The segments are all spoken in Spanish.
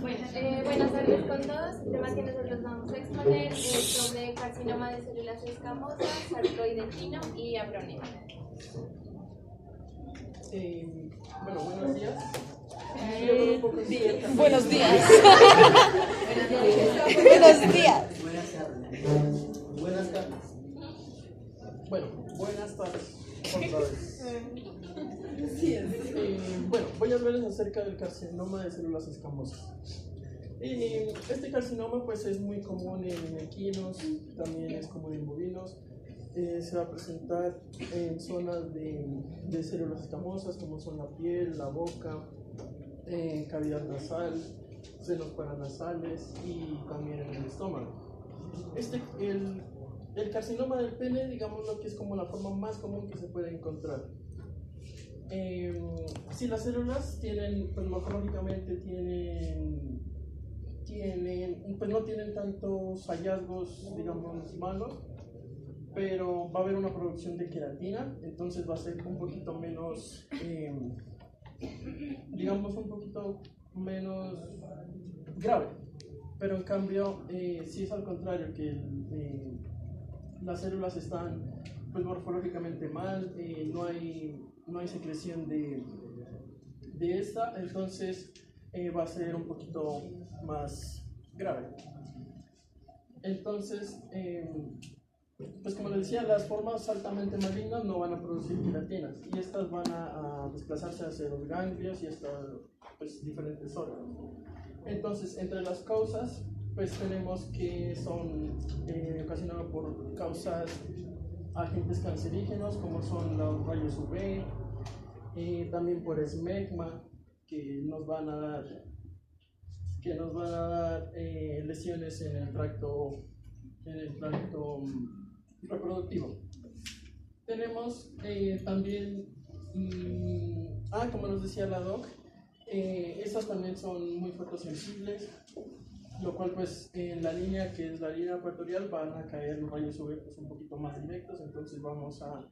Buenas tardes con todos. El tema que nosotros vamos a exponer es sobre carcinoma de células escamosas, sarcoidectino y abronema. Buenos días. Buenos días. Buenos días. Buenas tardes. Buenas tardes. Otra vez. Voy a hablarles acerca del carcinoma de células escamosas. Este carcinoma pues es muy común en equinos, también es común en bovinos. Se va a presentar en zonas de células escamosas como son la piel, la boca, cavidad nasal, senos paranasales y también en el estómago. El carcinoma del pene, digamos lo que es como la forma más común que se puede encontrar. Si las células tienen, pues morfológicamente pues no tienen tantos hallazgos, digamos, malos, pero va a haber una producción de queratina, entonces va a ser un poquito menos, digamos, un poquito menos grave. Pero en cambio, si es al contrario, que las células están pues morfológicamente mal, no hay secreción de esta, entonces va a ser un poquito más grave. Entonces, pues como les decía, las formas altamente malignas no van a producir queratinas y estas van a desplazarse hacia los ganglios y hasta pues, diferentes órganos. Entonces, entre las causas, pues tenemos que son ocasionadas por causas agentes cancerígenos como son los rayos UV, también por esmegma que nos van a dar lesiones en el tracto reproductivo. Tenemos también, como nos decía la doc, estas también son muy fotosensibles, lo cual pues en la línea que es la línea ecuatorial van a caer los rayos UV pues, un poquito más directos, entonces vamos a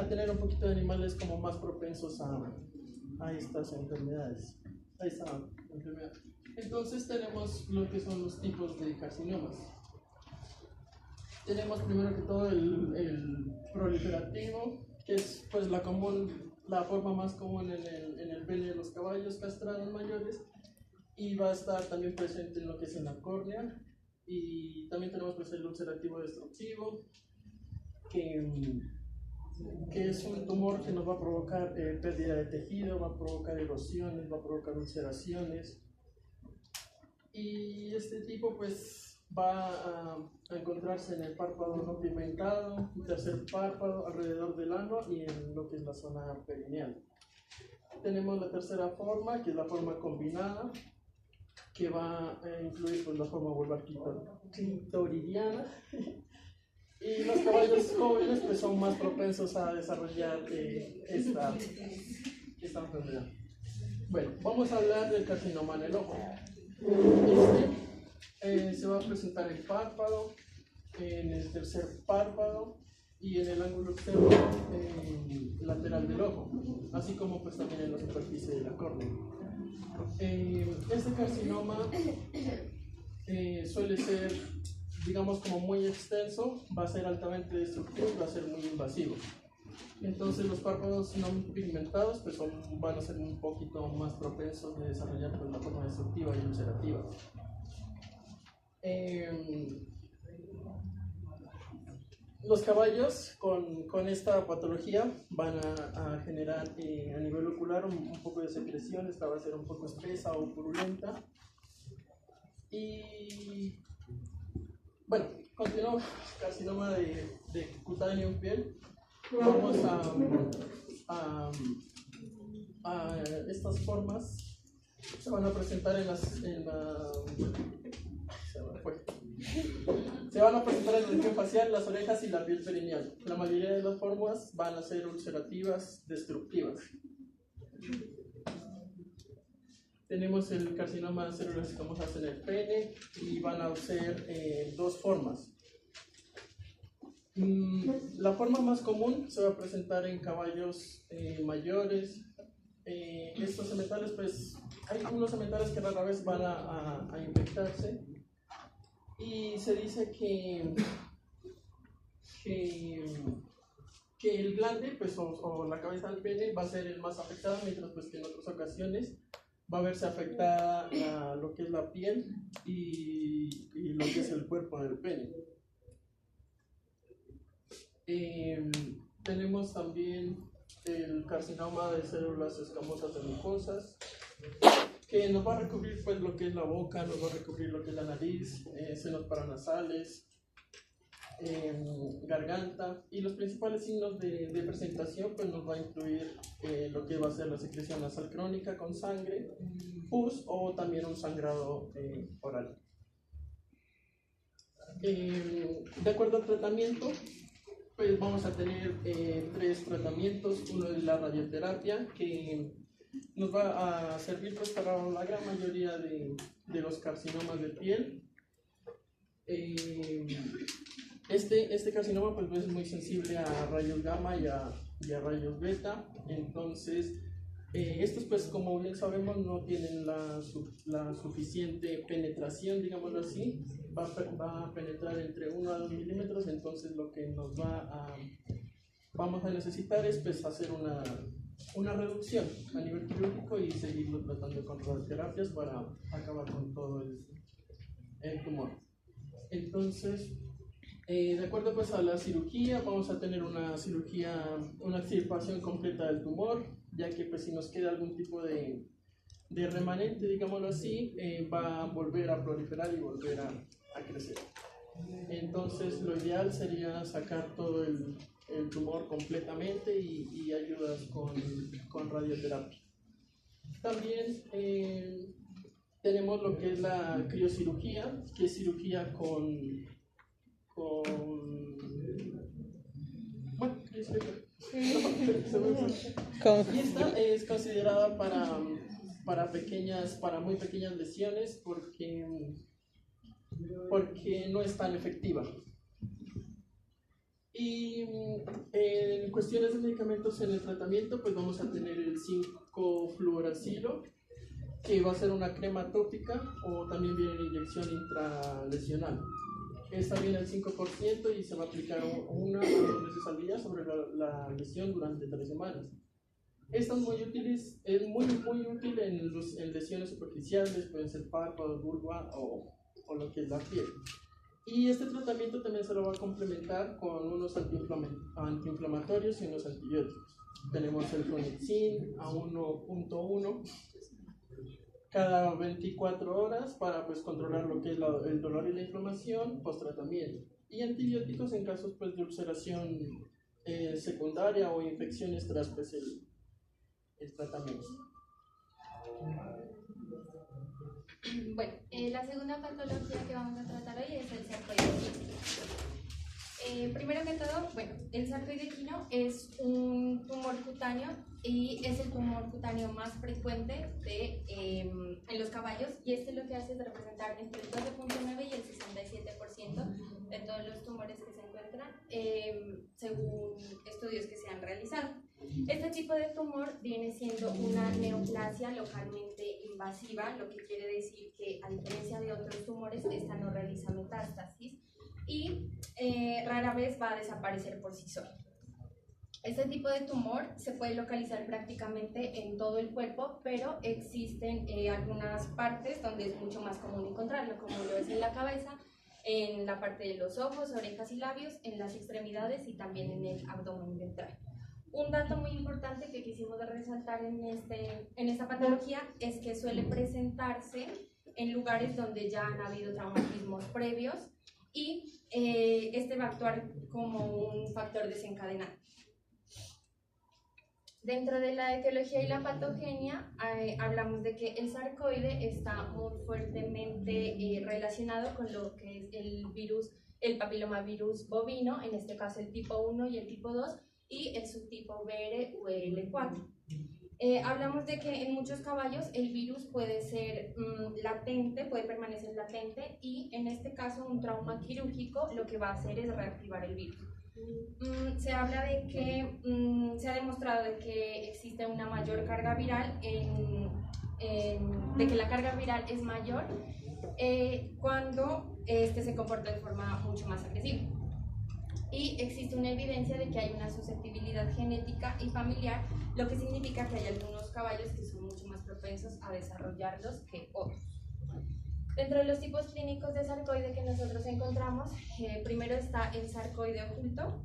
tener un poquito de animales como más propensos a estas enfermedades, a esta enfermedad. Entonces tenemos lo que son los tipos de carcinomas. Tenemos primero que todo el proliferativo, que es pues la forma más común en el pene de los caballos castrados mayores, y va a estar también presente en lo que es en la córnea. Y también tenemos pues el ulcerativo destructivo, que es un tumor que nos va a provocar pérdida de tejido, va a provocar erosiones, va a provocar ulceraciones. Y este tipo pues va a encontrarse en el párpado no pigmentado, el tercer párpado, alrededor del ano y en lo que es la zona perineal. Tenemos la tercera forma, que es la forma combinada, que va a incluir pues, la forma vulvar clitoridiana. Y los caballos jóvenes pues, son más propensos a desarrollar esta enfermedad. Bueno, vamos a hablar del carcinoma en el ojo. Se va a presentar en el párpado, en el tercer párpado y en el ángulo externo lateral del ojo, así como pues también en la superficie de la córnea. Este carcinoma suele ser, digamos, como muy extenso, va a ser altamente destructivo y va a ser muy invasivo. Entonces los párpados no pigmentados pues van a ser un poquito más propensos de desarrollar pues, la forma destructiva y ulcerativa. Los caballos con esta patología van a generar a nivel ocular un poco de secreción, esta va a ser un poco espesa o purulenta. Y bueno, continuamos, carcinoma de cutáneo en piel. Vamos a estas formas se van a presentar se van a presentar en la región facial, las orejas y la piel perineal. La mayoría de las formas van a ser ulcerativas, destructivas. Tenemos el carcinoma de células escamosas en el pene y van a ser dos formas. La forma más común se va a presentar en caballos mayores, estos sementales, pues hay unos sementales que rara vez van a infectarse, y se dice que el glande, pues, o la cabeza del pene va a ser el más afectado, mientras pues que en otras ocasiones va a verse afectada lo que es la piel y lo que es el cuerpo del pene. Tenemos también el carcinoma de células escamosas de mucosas, que nos va a recubrir pues lo que es la boca, nos va a recubrir lo que es la nariz, senos paranasales, garganta, y los principales signos de presentación pues nos va a incluir lo que va a ser la secreción nasal crónica con sangre, pus o también un sangrado oral. De acuerdo al tratamiento, pues vamos a tener 3 tratamientos. Uno es la radioterapia, que nos va a servir pues para la gran mayoría de los carcinomas de piel. Este carcinoma pues es muy sensible a rayos gamma y a rayos beta, entonces estos pues como bien sabemos no tienen la suficiente penetración, digámoslo así, va a penetrar entre 1 a 2 milímetros, entonces lo que vamos a necesitar es pues hacer una reducción a nivel quirúrgico y seguirlo tratando con radioterapias para acabar con todo el tumor. Entonces, de acuerdo pues a la cirugía, vamos a tener una extirpación completa del tumor, ya que pues si nos queda algún tipo de remanente, digámoslo así, va a volver a proliferar y volver a crecer. Entonces lo ideal sería sacar todo el tumor completamente y ayudas con radioterapia. También tenemos lo que es la criocirugía, que es cirugía y esta es considerada para muy pequeñas lesiones porque no es tan efectiva. Y en cuestiones de medicamentos en el tratamiento, pues vamos a tener el 5-fluoracilo, que va a ser una crema tópica, o también viene en inyección intralesional. Esta viene al 5% y se va a aplicar 1 o 2 veces al día sobre la lesión durante 3 semanas. Esta es muy útil en lesiones superficiales, pueden ser párpados, vulva o lo que es la piel. Y este tratamiento también se lo va a complementar con unos antiinflamatorios y unos antibióticos. Tenemos el Flunixin a 1.1 cada 24 horas para pues controlar lo que es el dolor y la inflamación post-tratamiento, y antibióticos en casos pues de ulceración secundaria o infecciones tras pues el tratamiento. Bueno, la segunda patología que vamos a tratar hoy es el sarcoidoquino. Primero que todo, bueno, el sarcoidoquino es un tumor cutáneo y es el tumor cutáneo más frecuente en los caballos, y lo que hace es representar entre el 12.9 y el 67% de todos los tumores que se encuentran según estudios que se han realizado. Este tipo de tumor viene siendo una neoplasia localmente invasiva, lo que quiere decir que a diferencia de otros tumores, esta no realiza metástasis y rara vez va a desaparecer por sí solo. Este tipo de tumor se puede localizar prácticamente en todo el cuerpo, pero existen algunas partes donde es mucho más común encontrarlo, como lo es en la cabeza, en la parte de los ojos, orejas y labios, en las extremidades y también en el abdomen ventral. Un dato muy importante que quisimos resaltar en esta patología es que suele presentarse en lugares donde ya han habido traumatismos previos y este va a actuar como un factor desencadenante. Dentro de la etiología y la patogenia, hablamos de que el sarcoide está muy fuertemente relacionado con lo que es el papilomavirus bovino, en este caso el tipo 1 y el tipo 2, y el subtipo BR o L4. Hablamos de que en muchos caballos el virus puede ser latente, puede permanecer latente, y en este caso un trauma quirúrgico lo que va a hacer es reactivar el virus. Se habla de que se ha demostrado de que existe una mayor carga viral, de que la carga viral es mayor cuando este se comporta de forma mucho más agresiva. Y existe una evidencia de que hay una susceptibilidad genética y familiar, lo que significa que hay algunos caballos que son mucho más propensos a desarrollarlos que otros. Dentro de los tipos clínicos de sarcoide que nosotros encontramos, primero está el sarcoide oculto.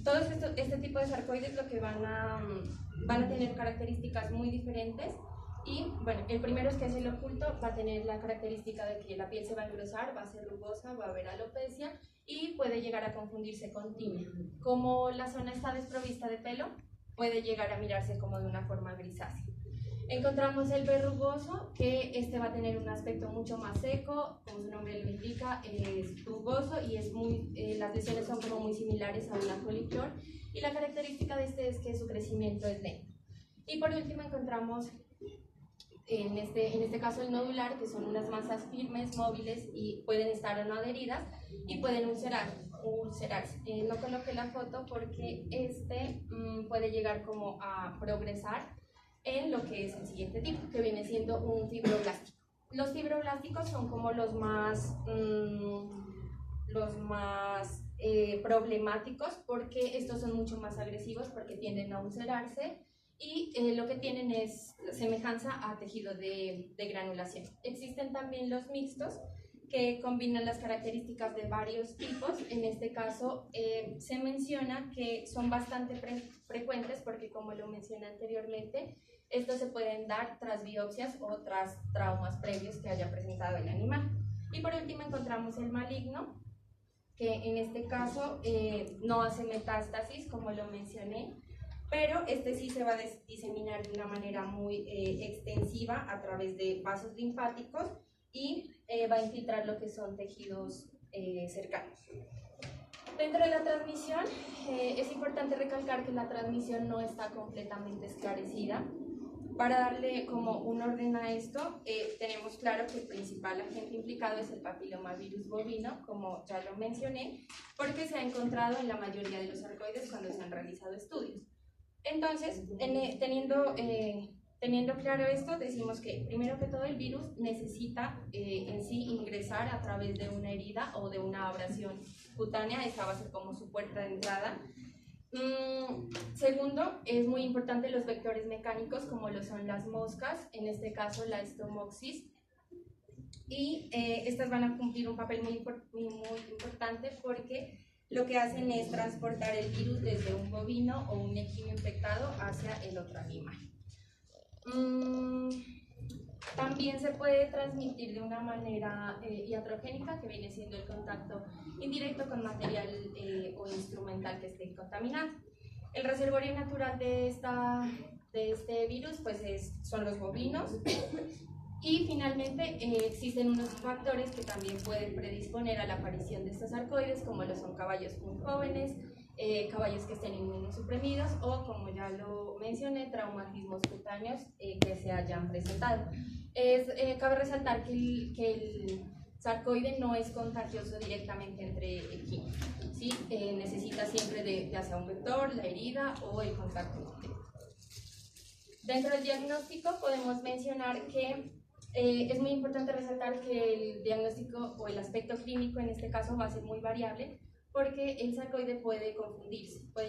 Todos este tipo de sarcoides lo que van a tener características muy diferentes. Y bueno, el primero es que es el oculto, va a tener la característica de que la piel se va a engrosar, va a ser rugosa, va a haber alopecia y puede llegar a confundirse con timia. Como la zona está desprovista de pelo, puede llegar a mirarse como de una forma grisácea. Encontramos el verrugoso, que este va a tener un aspecto mucho más seco, como su nombre lo indica, es rugoso y las lesiones son como muy similares a una coliflor, y la característica de este es que su crecimiento es lento. Y por último encontramos en este caso el nodular, que son unas masas firmes, móviles y pueden estar o no adheridas y pueden ulcerarse. No coloqué la foto porque puede llegar como a progresar en lo que es el siguiente tipo, que viene siendo un fibroblástico. Los fibroblásticos son como los más problemáticos, porque estos son mucho más agresivos, porque tienden a ulcerarse y lo que tienen es semejanza a tejido de granulación. Existen también los mixtos, que combinan las características de varios tipos. En este caso se menciona que son bastante frecuentes porque, como lo mencioné anteriormente, estos se pueden dar tras biopsias o tras traumas previos que haya presentado el animal. Y por último encontramos el maligno, que en este caso no hace metástasis, como lo mencioné, pero este sí se va a diseminar de una manera muy extensiva a través de vasos linfáticos y va a infiltrar lo que son tejidos cercanos. Dentro de la transmisión, es importante recalcar que la transmisión no está completamente esclarecida. Para darle como un orden a esto, tenemos claro que el principal agente implicado es el papilomavirus bovino, como ya lo mencioné, porque se ha encontrado en la mayoría de los sarcoides cuando se han realizado estudios. Entonces, teniendo claro esto, decimos que primero que todo el virus necesita en sí ingresar a través de una herida o de una abrasión cutánea. Esta va a ser como su puerta de entrada. Segundo, es muy importante los vectores mecánicos, como lo son las moscas, en este caso la Stomopsis, y estas van a cumplir un papel muy importante porque lo que hacen es transportar el virus desde un bovino o un equino infectado hacia el otro animal. También se puede transmitir de una manera iatrogénica, que viene siendo el contacto indirecto con material o instrumental que esté contaminado. El reservorio natural de este virus pues son los bovinos. Y finalmente existen unos factores que también pueden predisponer a la aparición de estos sarcoides, como lo son caballos muy jóvenes, caballos que estén inmunosuprimidos o, como ya lo mencioné, traumatismos cutáneos que se hayan presentado. Cabe resaltar que el sarcoide no es contagioso directamente entre equinos, ¿sí? Necesita siempre ya sea un vector, la herida o el contacto directo. Dentro del diagnóstico podemos mencionar que es muy importante resaltar que el diagnóstico o el aspecto clínico en este caso va a ser muy variable, porque el sarcoide puede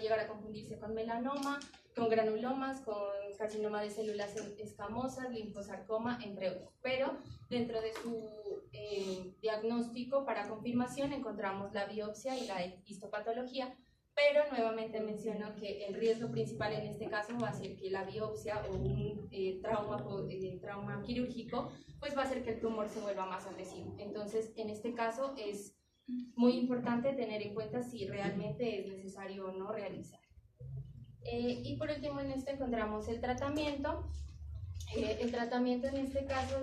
llegar a confundirse con melanoma, con granulomas, con carcinoma de células escamosas, linfosarcoma, entre otros. Pero dentro de su diagnóstico para confirmación encontramos la biopsia y la histopatología, pero nuevamente menciono que el riesgo principal en este caso va a ser que la biopsia o un trauma quirúrgico pues va a hacer que el tumor se vuelva más agresivo. Entonces, en este caso es muy importante tener en cuenta si realmente es necesario o no realizar. Y por último, en esto encontramos el tratamiento. El tratamiento en este caso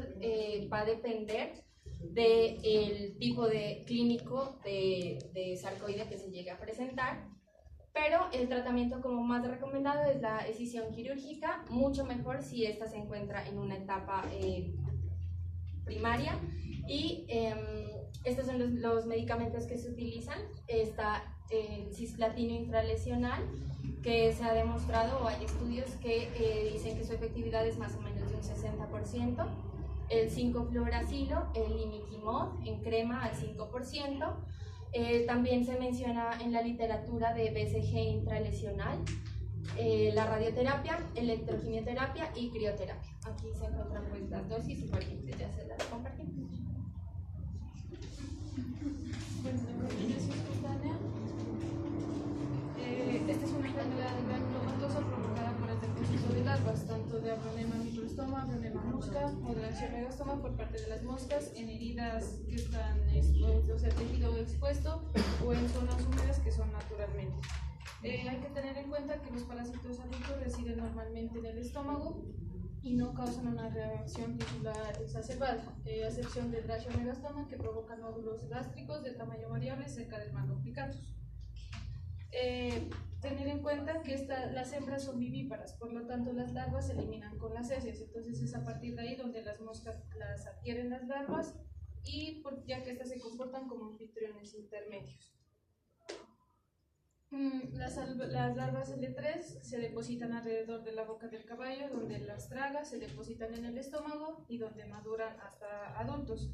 va a depender del tipo de clínico de sarcoide que se llegue a presentar, pero el tratamiento como más recomendado es la escisión quirúrgica, mucho mejor si esta se encuentra en una etapa primaria. Y estos son los medicamentos que se utilizan. Está el cisplatino intralesional, que se ha demostrado, o hay estudios que dicen que su efectividad es más o menos de un 60%, el 5-fluoracilo, el imiquimod en crema al 5%, también se menciona en la literatura de BCG intralesional, la radioterapia, electroquimioterapia y crioterapia. Aquí se encuentran pues las dosis y cualquier ya se las compartimos. Bueno, la coagulación cutánea, esta es una enfermedad granulomatosa provocada por el depósito de larvas, tanto de Abronema microstoma, Abronema musca o de Tracheomegastoma por parte de las moscas en heridas que están o sea, tejido expuesto o en zonas húmedas que son naturalmente. Hay que tener en cuenta que los parásitos adultos residen normalmente en el estómago y no causan una reacción tisular exacerbada, a excepción del Tracheomegastoma, que provoca nódulos gástricos de tamaño variable cerca del marco plicatus. Tener en cuenta que las hembras son vivíparas, por lo tanto las larvas se eliminan con las heces, entonces es a partir de ahí donde las moscas las adquieren las larvas y ya que estas se comportan como anfitriones intermedios. Las larvas L3 se depositan alrededor de la boca del caballo, donde las traga, se depositan en el estómago y donde maduran hasta adultos.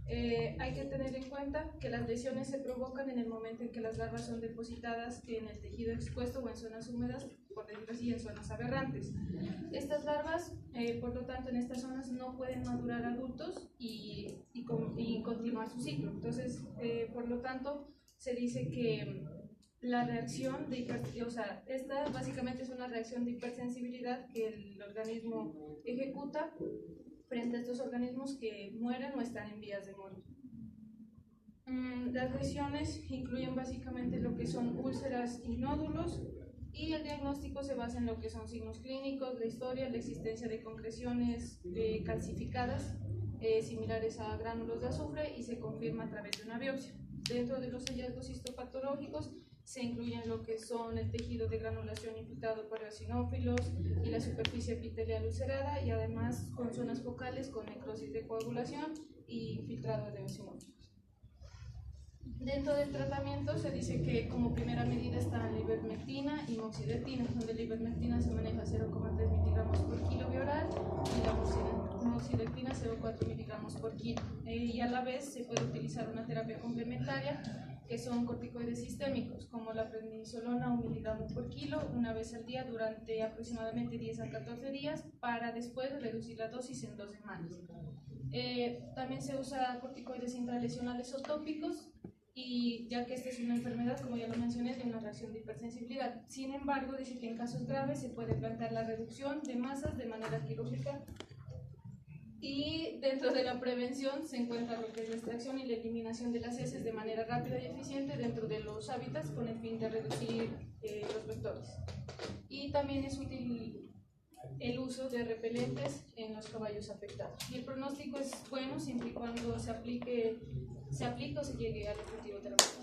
Hay que tener en cuenta que las lesiones se provocan en el momento en que las larvas son depositadas en el tejido expuesto o en zonas húmedas, por decirlo así, en zonas aberrantes. Estas larvas, por lo tanto, en estas zonas no pueden madurar adultos y continuar su ciclo. Entonces, por lo tanto, se dice que la reacción de esta básicamente es una reacción de hipersensibilidad que el organismo ejecuta frente a estos organismos que mueren o están en vías de muerte. Las lesiones incluyen básicamente lo que son úlceras y nódulos, y el diagnóstico se basa en lo que son signos clínicos, la historia, la existencia de concreciones calcificadas similares a gránulos de azufre, y se confirma a través de una biopsia. Dentro de los hallazgos histopatológicos se incluyen lo que son el tejido de granulación infiltrado por eosinófilos y la superficie epitelial ulcerada, y además con zonas focales con necrosis de coagulación y infiltrado de eosinófilos. Dentro del tratamiento se dice que como primera medida está la ivermectina y moxidectina, donde la ivermectina se maneja 0,3 miligramos por kilo bioral y la moxidectina 0,4 miligramos por kilo. Y a la vez se puede utilizar una terapia complementaria, que son corticoides sistémicos, como la prednisolona 1 miligramo por kilo, una vez al día durante aproximadamente 10 a 14 días, para después reducir la dosis en 2 semanas. También se usa corticoides intralesionales o tópicos, y ya que esta es una enfermedad, como ya lo mencioné, de una reacción de hipersensibilidad. Sin embargo, dice que en casos graves se puede plantear la reducción de masas de manera quirúrgica, y dentro de la prevención se encuentra lo que es la extracción y la eliminación de las heces de manera rápida y eficiente dentro de los hábitats con el fin de reducir los vectores. Y también es útil el uso de repelentes en los caballos afectados. Y el pronóstico es bueno siempre y cuando se aplique o se llegue al objetivo terapéutico.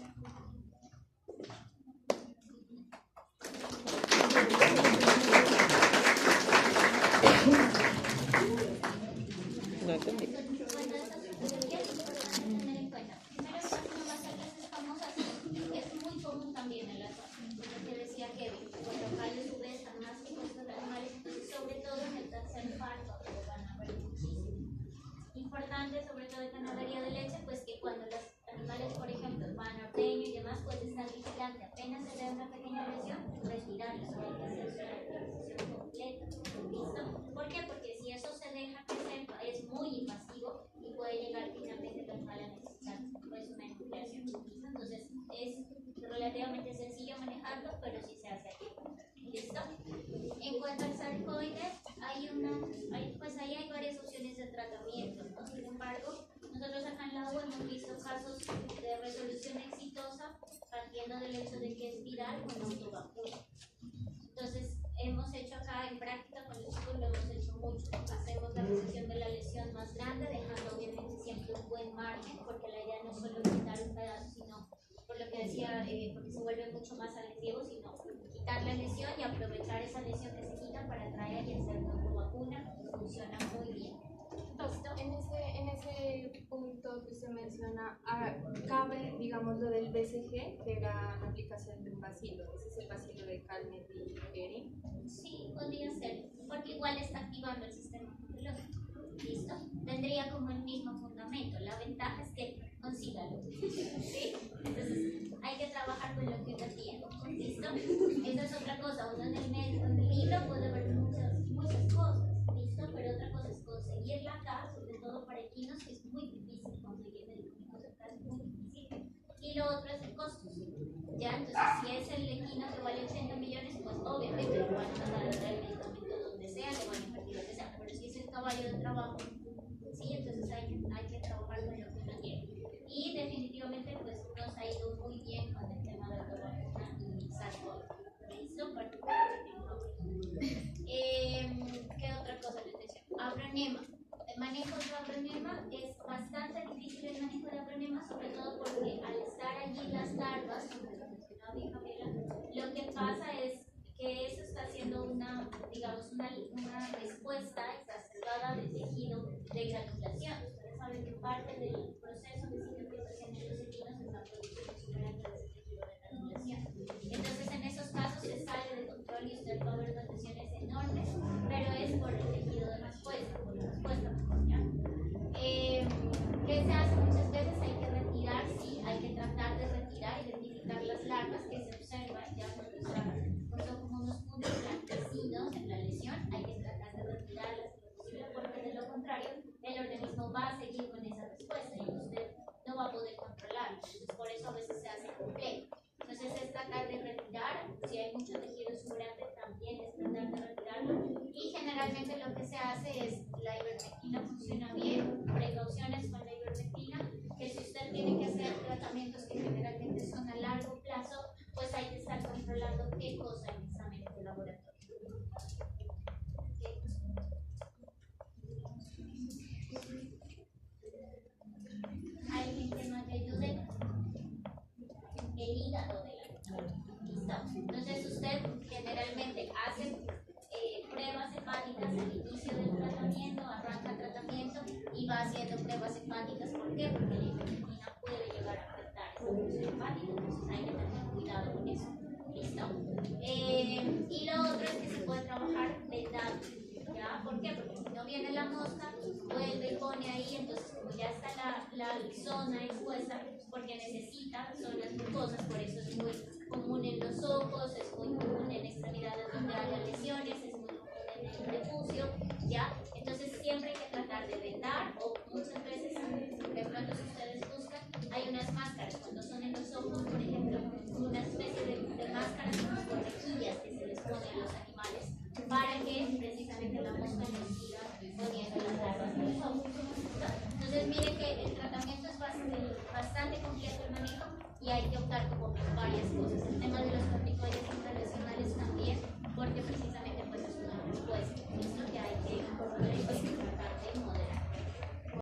No entendí. Bueno, estas metodologías hay que tener en cuenta. Primero, cuando las algas es famosas, es muy común también en la zona. Lo que decía Kevin, los locales UV están más que puestos de animales, sobre todo en el tercer parto, que van a ver muchísimo. Importante, sobre todo en ganadería de leche, pues que cuando los animales, por ejemplo, van a ordeño y demás, pues estar vigilante. Apenas se ve una pequeña lesión, retirarla, hay que hacer una esterilización completa. ¿Listo? ¿Por qué? Porque si eso se deja crecer, es muy invasivo y puede llegar finalmente el animal a necesitar pues, una enucleación. Entonces es relativamente sencillo manejarlo, pero sí se hace aquí. ¿Listo? En cuanto al sarcoide, hay varias opciones de tratamiento, ¿no? Sin embargo, nosotros acá en la U hemos visto casos de resolución exitosa partiendo del hecho de que es viral o en autovacuna. Entonces, hemos hecho acá en práctica con los chicos, lo hemos hecho mucho. Hacemos la resección de la lesión más grande, dejando obviamente siempre un buen margen, porque la idea no es solo quitar un pedazo, sino, por lo que decía, porque se vuelve mucho más agresivo, sino quitar la lesión y aprovechar esa lesión que se quita para traer y hacer una vacuna. Funciona muy bien. En ese punto punto que usted menciona, cabe, digamos, lo del BCG, que era la aplicación de un bacilo. Ese es el bacilo de Calmet y Erin. Sí, podría ser, porque igual está activando el sistema inmunológico. ¿Listo? Tendría como el mismo fundamento. La ventaja es que consiga lo que funciona, ¿sí? Entonces, hay que trabajar con lo que uno tiene. ¿Listo? Esa es otra cosa. Uno en el libro puede ver muchas cosas. ¿Listo? Pero otra cosa es conseguirla acá, sobre todo para equinos, que es muy difícil conseguir medicamentos acá, es muy difícil. Y lo otro es el costo. ¿Ya? Entonces, si es el equino que vale 80 millones, pues obviamente lo van a mandar a traer el medicamento donde sea, le van a invertir lo que sea. Pero si es el caballo de trabajo, sí, entonces hay que trabajar con lo que uno quiere. Y definitivamente, pues nos ha ido muy bien con el tema de la vacuna y SARS-CoV. ¿Listo? ¿Qué otra cosa les decía? Abronema. El manejo de abronema es bastante difícil el manejo de abronema, sobre todo porque al estar allí las larvas, como lo mencionaba bien Gabriela, lo que pasa es que eso está haciendo una respuesta exacerbada del tejido de granulación. Ustedes saben que parte del proceso de cicatrización en los equinos es la producción exuberante de ese tejido de granulación. Entonces, en esos casos se sale de control y usted va a ver unas lesiones enormes, pero es por el tejido de respuesta, por la respuesta. ¿Ya? ¿Qué se hace muchas veces? Hay que retirar, sí, hay que tratar de retirar, identificar las larvas que se observan, ya porque son como unos puntos blanquecinos en la lesión, hay que tratar de retirarlas lo posible, porque de lo contrario, el organismo va a seguir con esa respuesta y usted no va a poder controlarlo. Entonces, por eso a veces se hace complejo. Entonces, es tratar de retirar, si hay mucho tejido exuberante, también es tratar de retirarlo. Y generalmente lo que se hace es, la ivermectina funciona bien, precauciones con la ivermectina, que si usted tiene que hacer tratamientos que generalmente son a largo plazo, pues hay que estar controlando qué cosa en exámenes de laboratorio. ¿Alguien que más le ayude? El hígado de la mujer. ¿Listo? Entonces usted generalmente hace pruebas hepáticas al inicio del tratamiento, arranca el tratamiento y va haciendo pruebas hepáticas. ¿Por qué? Porque la ivermectina puede llegar a afectar esa función hepática, entonces hay que tener cuidado con eso. ¿Listo? Y lo otro es que se puede trabajar vendado. ¿Ya? ¿Por qué? Porque si no viene la mosca, vuelve y pone ahí, entonces como ya está la zona expuesta, porque necesita zonas mucosas, por eso es muy común en los ojos, es muy común en extremidades donde haya lesiones, es muy común en el prepucio, ¿ya? Entonces siempre hay que tratar de vendar, o muchas veces, de pronto si ustedes buscan, hay unas máscaras, cuando son en los ojos, por ejemplo, una especie de máscaras con rejillas que se les pone a los animales, para que precisamente la mosca no siga poniendo las larvas en los ojos. Entonces miren que el tratamiento es bastante complejo el manejo y hay que optar como por varias cosas. El tema de los corticoides